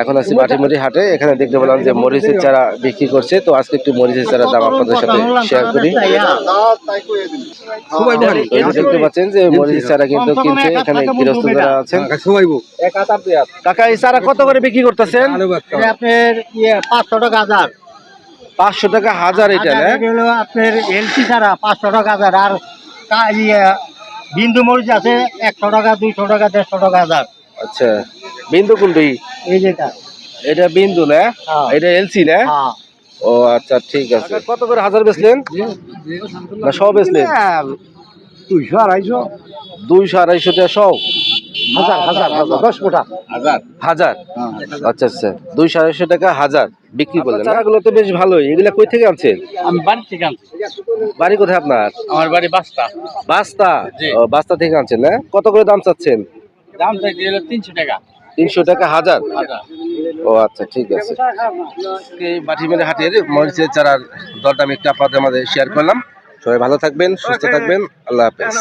এখন আছি মাটিমুড়ি হাটে। এখানে দেখতে পেলাম যে মরিচের চারা বিক্রি করছে, তো আজকে একটু মরিচের চারা দাম আপনাদের সাথে শেয়ার করি। দেখতে পাচ্ছেন যে মরিচের চারা কিন্তু কিনছে এখানে গৃহস্থ যারা আছেন। কাকা এই চারা কত করে বিক্রি করতেছেন? আপনার 500 টাকা হাজার। 500 টাকা হাজার। এটা না আপনার এলসি ছাড়া 500 টাকা হাজার। আর বিন্দু মরিচ আছে 100 টাকা, 200 টাকা, 150 টাকা হাজার। আচ্ছা, বিন্দু কোনটি? এই যেটা, এটা বিন্দু না, এটা এলসি না? ও আচ্ছা, ঠিক আছে। কত করে হাজার বেচলেন না সব বেচলেন? 200 250 200 250 টাকা সব? হাজার হাজার হাজার 10 কোটা হাজার। আচ্ছা আচ্ছা, 200 250 টাকা হাজার বিক্রি করলেন। চারাগুলো তো বেশ ভালোই। এগুলা কই থেকে আনছেন? আমি বাড়ি থেকে আনছি। বাড়ি কোথায় আপনার? আমার বাড়ি বাস্তা। বাস্তা? ও, বাস্তা থেকে আনছেন না? কত করে দাম চাচ্ছেন? দাম চাইছে 300 টাকা। 300 টাকা হাজার? ও আচ্ছা, ঠিক আছে। এই মাটিমুড়ি হাটের মরিচের চারার দরদাম একটু আপনাদের মাঝে শেয়ার করলাম। সবাই ভালো থাকবেন, সুস্থ থাকবেন, আল্লাহ হাফেজ।